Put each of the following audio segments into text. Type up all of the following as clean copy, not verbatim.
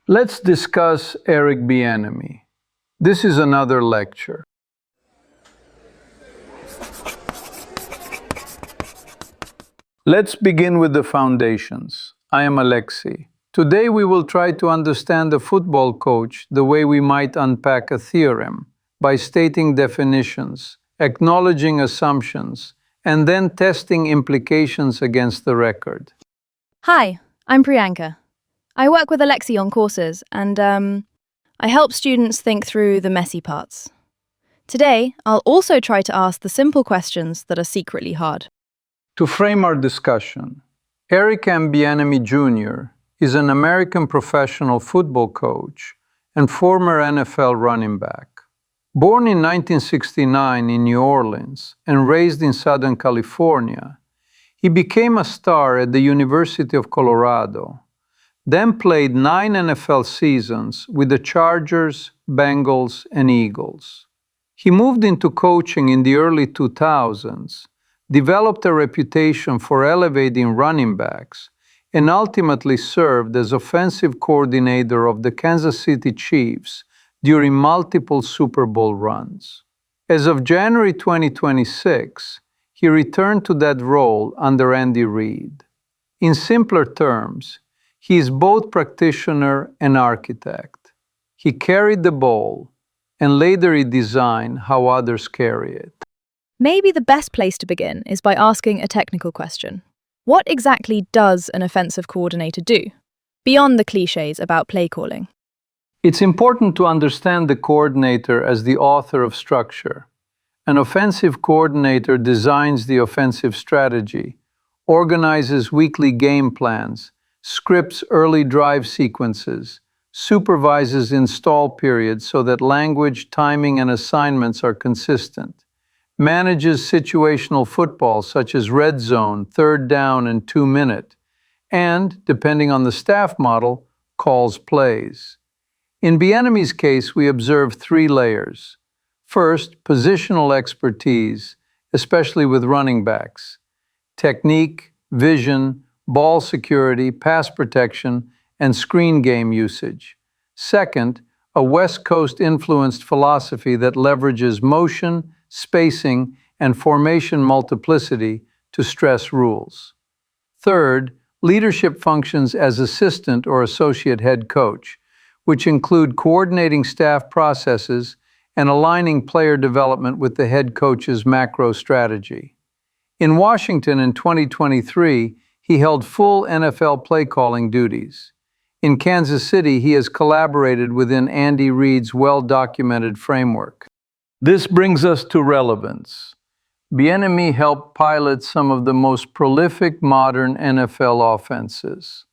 Let's discuss Eric Bieniemy. This is another lecture. Let's begin with the foundations. I am Alexei. Today we will try to understand a football coach the way we might unpack a theorem, by stating definitions, acknowledging assumptions, and then testing implications against the record. Hi, I'm Priyanka. I work with Alexei on courses and I help students think through the messy parts. Today, I'll also try to ask the simple questions that are secretly hard. To frame our discussion, Eric Bieniemy Jr. is an American professional football coach and former NFL running back. Born in 1969 in New Orleans and raised in Southern California, he became a star at the University of Colorado, then played 9 NFL seasons with the Chargers, Bengals, and Eagles. He moved into coaching in the early 2000s, developed a reputation for elevating running backs, and ultimately served as offensive coordinator of the Kansas City Chiefs during multiple Super Bowl runs. As of January 2026, he returned to that role under Andy Reid. In simpler terms, he is both practitioner and architect. He carried the ball, and later he designed how others carry it. Maybe the best place to begin is by asking a technical question. What exactly does an offensive coordinator do, beyond the cliches about play calling? It's important to understand the coordinator as the author of structure. An offensive coordinator designs the offensive strategy, organizes weekly game plans, scripts early drive sequences, supervises install periods so that language, timing, and assignments are consistent, manages situational football such as red zone, third down, and 2-minute, and, depending on the staff model, calls plays. In Bieniemy's case, we observe 3 layers. First, positional expertise, especially with running backs. Technique, vision, ball security, pass protection, and screen game usage. Second, a West Coast-influenced philosophy that leverages motion, spacing, and formation multiplicity to stress rules. Third, leadership functions as assistant or associate head coach, which include coordinating staff processes and aligning player development with the head coach's macro strategy. In Washington in 2023, he held full NFL play calling duties. In Kansas City, he has collaborated within Andy Reid's well-documented framework. This brings us to relevance. Bieniemy helped pilot some of the most prolific modern NFL offenses.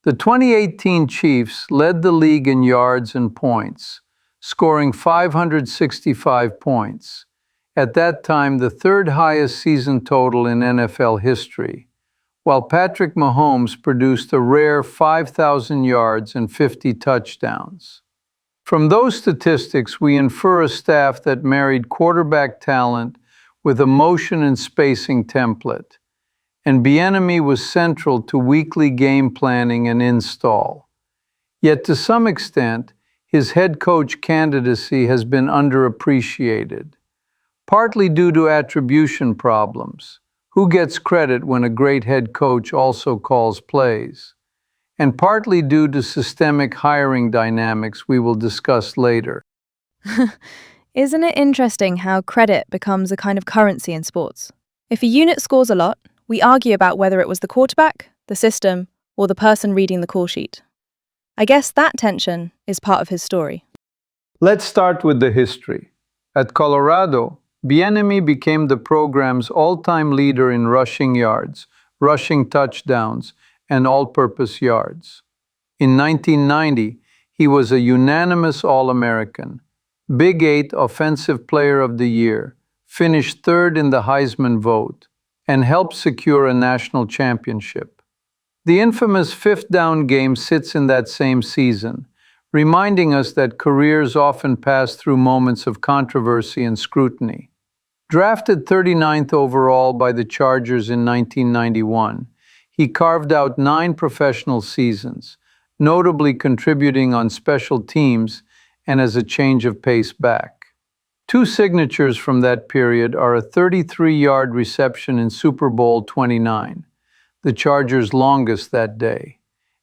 The 2018 Chiefs led the league in yards and points, scoring 565 points, at that time the 3rd highest season total in NFL history, while Patrick Mahomes produced a rare 5,000 yards and 50 touchdowns. From those statistics, we infer a staff that married quarterback talent with a motion and spacing template, and Bieniemy was central to weekly game planning and install. Yet to some extent, his head coach candidacy has been underappreciated, partly due to attribution problems. Who gets credit when a great head coach also calls plays? And partly due to systemic hiring dynamics we will discuss later. Isn't it interesting how credit becomes a kind of currency in sports? If a unit scores a lot, we argue about whether it was the quarterback, the system, or the person reading the call sheet. I guess that tension is part of his story. Let's start with the history. At Colorado, Bieniemy became the program's all-time leader in rushing yards, rushing touchdowns, and all-purpose yards. In 1990, he was a unanimous All-American, Big 8 Offensive Player of the Year, finished 3rd in the Heisman vote, and helped secure a national championship. The infamous 5th down game sits in that same season, reminding us that careers often pass through moments of controversy and scrutiny. Drafted 39th overall by the Chargers in 1991, he carved out 9 professional seasons, notably contributing on special teams and as a change of pace back. Two signatures from that period are a 33-yard reception in Super Bowl 29, the Chargers' longest that day,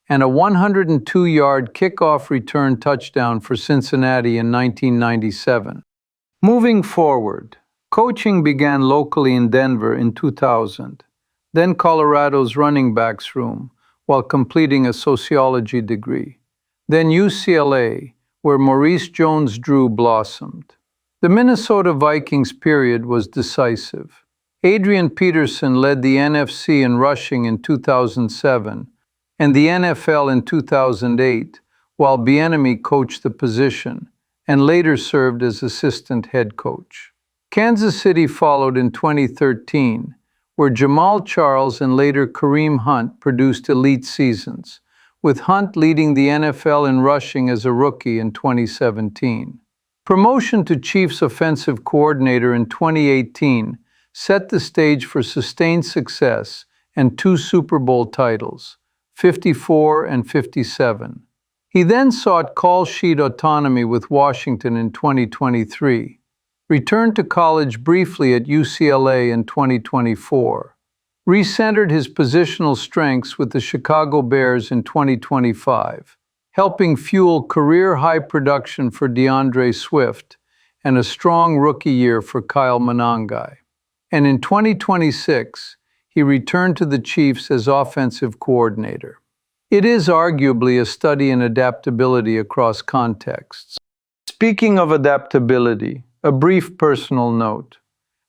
and a 102-yard kickoff return touchdown for Cincinnati in 1997. Moving forward, coaching began locally in Denver in 2000, then Colorado's running backs room, while completing a sociology degree, then UCLA, where Maurice Jones-Drew blossomed. The Minnesota Vikings period was decisive. Adrian Peterson led the NFC in rushing in 2007 and the NFL in 2008, while Bieniemy coached the position and later served as assistant head coach. Kansas City followed in 2013, where Jamal Charles and later Kareem Hunt produced elite seasons, with Hunt leading the NFL in rushing as a rookie in 2017. Promotion to Chiefs offensive coordinator in 2018 set the stage for sustained success and two Super Bowl titles, 54 and 57. He then sought call sheet autonomy with Washington in 2023, returned to college briefly at UCLA in 2024, recentered his positional strengths with the Chicago Bears in 2025, helping fuel career-high production for DeAndre Swift and a strong rookie year for Kyle Monangai. And in 2026, he returned to the Chiefs as offensive coordinator. It is arguably a study in adaptability across contexts. Speaking of adaptability, a brief personal note.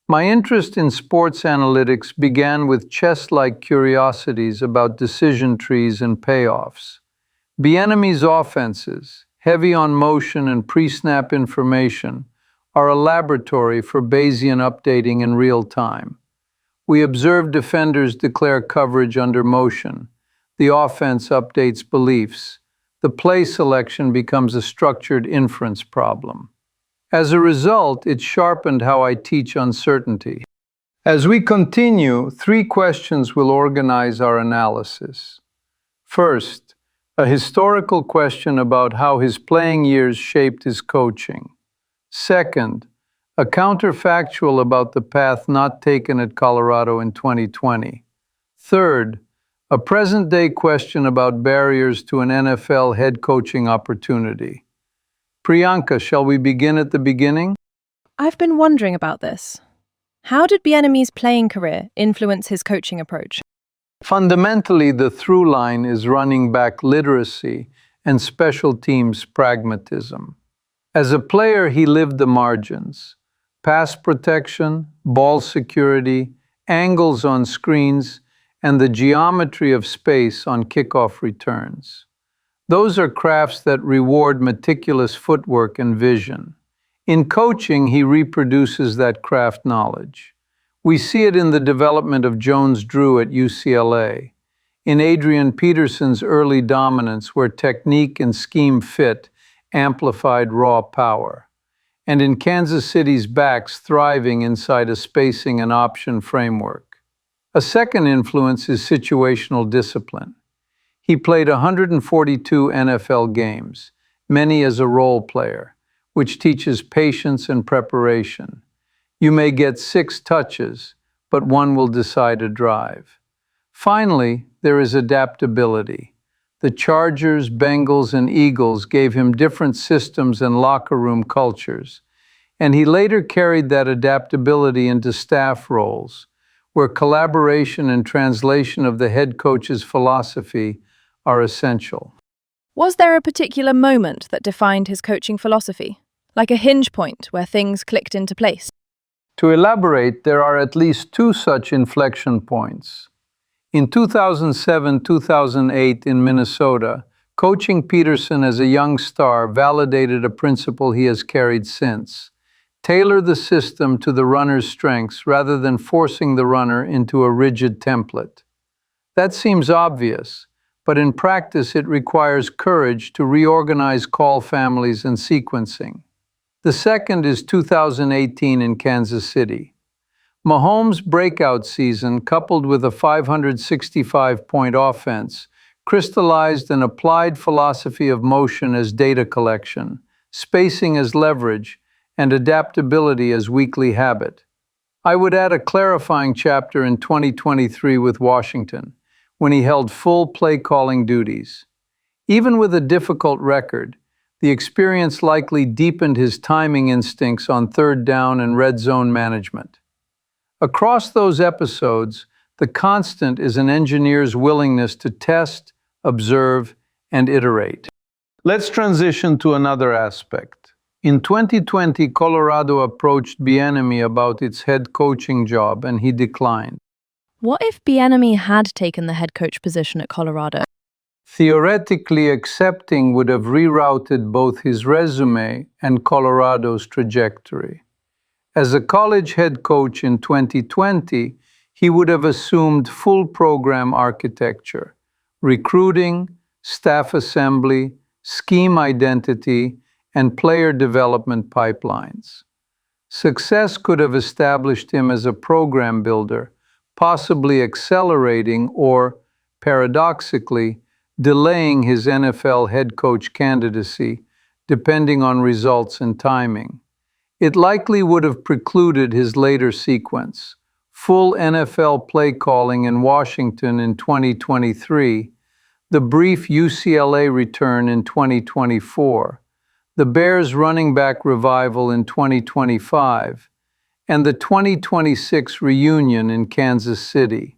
My interest in sports analytics began with chess-like curiosities about decision trees and payoffs. Bieniemy's offenses, heavy on motion and pre-snap information, are a laboratory for Bayesian updating in real time. We observe defenders declare coverage under motion. The offense updates beliefs. The play selection becomes a structured inference problem. As a result, it sharpened how I teach uncertainty. As we continue, three questions will organize our analysis. First, a historical question about how his playing years shaped his coaching. Second, a counterfactual about the path not taken at Colorado in 2020. Third, a present-day question about barriers to an NFL head coaching opportunity. Priyanka, shall we begin at the beginning? I've been wondering about this. How did Bieniemy's playing career influence his coaching approach? Fundamentally, the through line is running back literacy and special teams pragmatism. As a player, he lived the margins. Pass protection, ball security, angles on screens, and the geometry of space on kickoff returns. Those are crafts that reward meticulous footwork and vision. In coaching, he reproduces that craft knowledge. We see it in the development of Jones-Drew at UCLA, in Adrian Peterson's early dominance where technique and scheme fit amplified raw power, and in Kansas City's backs thriving inside a spacing and option framework. A second influence is situational discipline. He played 142 NFL games, many as a role player, which teaches patience and preparation. You may get 6 touches, but one will decide a drive. Finally, there is adaptability. The Chargers, Bengals, and Eagles gave him different systems and locker room cultures, and he later carried that adaptability into staff roles, where collaboration and translation of the head coach's philosophy are essential. Was there a particular moment that defined his coaching philosophy? Like a hinge point where things clicked into place? To elaborate, there are at least 2 such inflection points. In 2007-2008 in Minnesota, coaching Peterson as a young star validated a principle he has carried since. Tailor the system to the runner's strengths rather than forcing the runner into a rigid template. That seems obvious, but in practice it requires courage to reorganize call families and sequencing. The second is 2018 in Kansas City. Mahomes' breakout season, coupled with a 565-point offense, crystallized an applied philosophy of motion as data collection, spacing as leverage, and adaptability as weekly habit. I would add a clarifying chapter in 2023 with Washington, when he held full play calling duties. Even with a difficult record, the experience likely deepened his timing instincts on third down and red zone management. Across those episodes, the constant is an engineer's willingness to test, observe, and iterate. Let's transition to another aspect. In 2020, Colorado approached Bieniemy about its head coaching job, and he declined. What if Bieniemy had taken the head coach position at Colorado? Theoretically, accepting would have rerouted both his resume and Colorado's trajectory. As a college head coach in 2020, he would have assumed full program architecture, recruiting, staff assembly, scheme identity, and player development pipelines. Success could have established him as a program builder, possibly accelerating or, paradoxically, delaying his NFL head coach candidacy, depending on results and timing. It likely would have precluded his later sequence, full NFL play calling in Washington in 2023, the brief UCLA return in 2024, the Bears running back revival in 2025, and the 2026 reunion in Kansas City.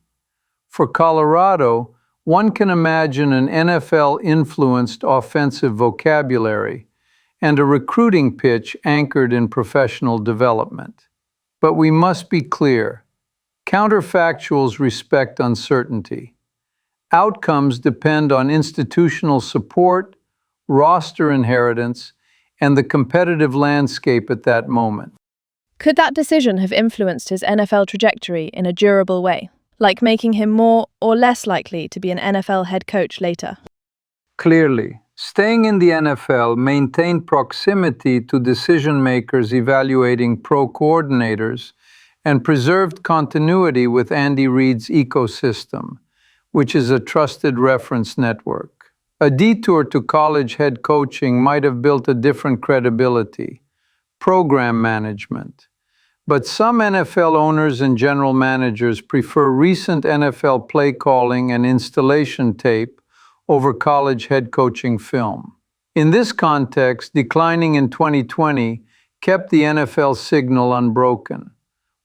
For Colorado, one can imagine an NFL-influenced offensive vocabulary and a recruiting pitch anchored in professional development. But we must be clear. Counterfactuals respect uncertainty. Outcomes depend on institutional support, roster inheritance, and the competitive landscape at that moment. Could that decision have influenced his NFL trajectory in a durable way, like making him more or less likely to be an NFL head coach later? Clearly, staying in the NFL maintained proximity to decision makers evaluating pro coordinators and preserved continuity with Andy Reid's ecosystem, which is a trusted reference network. A detour to college head coaching might have built a different credibility, program management. But some NFL owners and general managers prefer recent NFL play calling and installation tape over college head coaching film. In this context, declining in 2020 kept the NFL signal unbroken.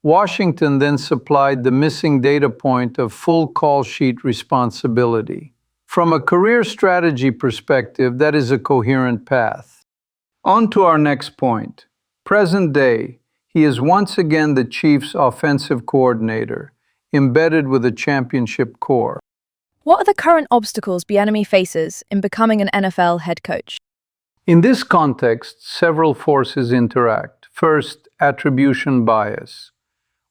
Washington then supplied the missing data point of full call sheet responsibility. From a career strategy perspective, that is a coherent path. On to our next point. Present day, he is once again the Chiefs' offensive coordinator, embedded with a championship core. What are the current obstacles Bieniemy faces in becoming an NFL head coach? In this context, several forces interact. First, attribution bias.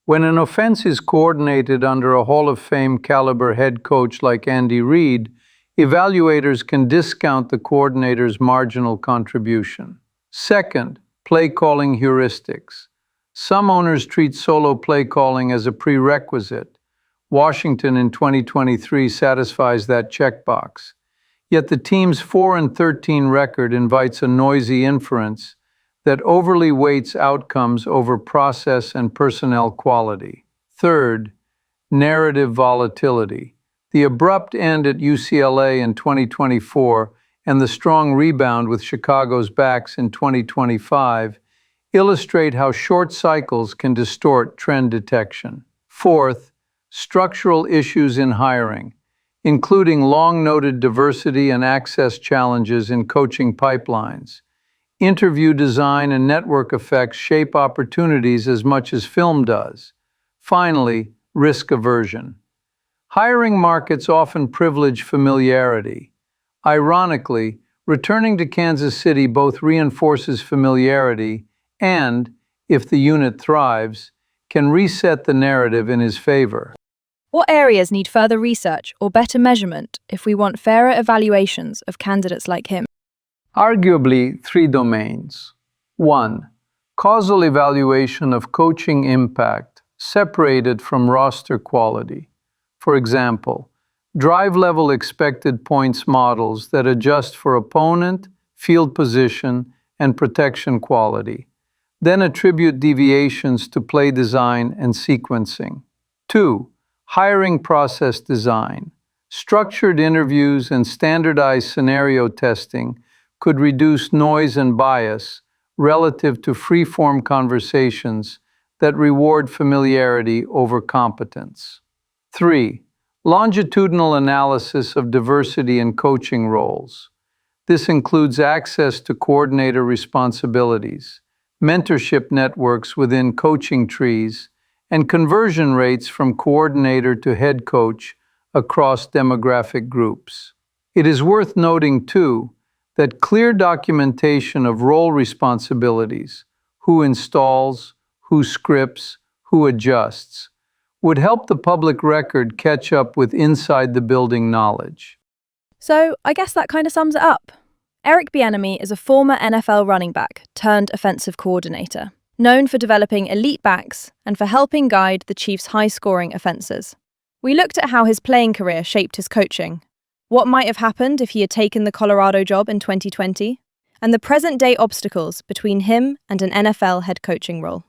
When an offense is coordinated under a Hall of Fame caliber head coach like Andy Reid, evaluators can discount the coordinator's marginal contribution. Second, play calling heuristics. Some owners treat solo play calling as a prerequisite. Washington in 2023 satisfies that checkbox. Yet the team's 4-13 record invites a noisy inference that overly weights outcomes over process and personnel quality. Third, narrative volatility. The abrupt end at UCLA in 2024 and the strong rebound with Chicago's backs in 2025 illustrate how short cycles can distort trend detection. Fourth, structural issues in hiring, including long-noted diversity and access challenges in coaching pipelines. Interview design and network effects shape opportunities as much as film does. Finally, risk aversion. Hiring markets often privilege familiarity. Ironically, returning to Kansas City both reinforces familiarity and, if the unit thrives, can reset the narrative in his favor. What areas need further research or better measurement if we want fairer evaluations of candidates like him? Arguably, 3 domains. 1. Causal evaluation of coaching impact separated from roster quality. For example, drive-level expected points models that adjust for opponent, field position, and protection quality, then attribute deviations to play design and sequencing. 2. Hiring process design. Structured interviews and standardized scenario testing could reduce noise and bias relative to free-form conversations that reward familiarity over competence. 3. Longitudinal analysis of diversity in coaching roles. This includes access to coordinator responsibilities, mentorship networks within coaching trees, and conversion rates from coordinator to head coach across demographic groups. It is worth noting, too, that clear documentation of role responsibilities, who installs, who scripts, who adjusts, would help the public record catch up with inside the building knowledge. So I guess that kind of sums it up. Eric Bieniemy is a former NFL running back turned offensive coordinator, known for developing elite backs and for helping guide the Chiefs' high-scoring offenses. We looked at how his playing career shaped his coaching, what might have happened if he had taken the Colorado job in 2020, and the present-day obstacles between him and an NFL head coaching role.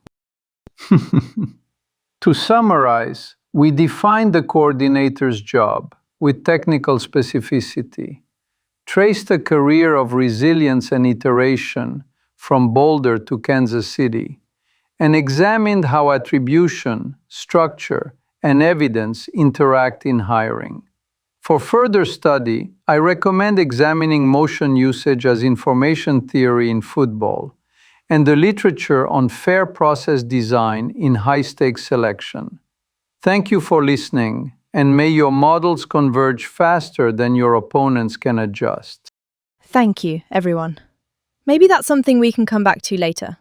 To summarize, we defined the coordinator's job with technical specificity, traced a career of resilience and iteration from Boulder to Kansas City, and examined how attribution, structure, and evidence interact in hiring. For further study, I recommend examining motion usage as information theory in football and the literature on fair process design in high-stakes selection. Thank you for listening, and may your models converge faster than your opponents can adjust. Thank you, everyone. Maybe that's something we can come back to later.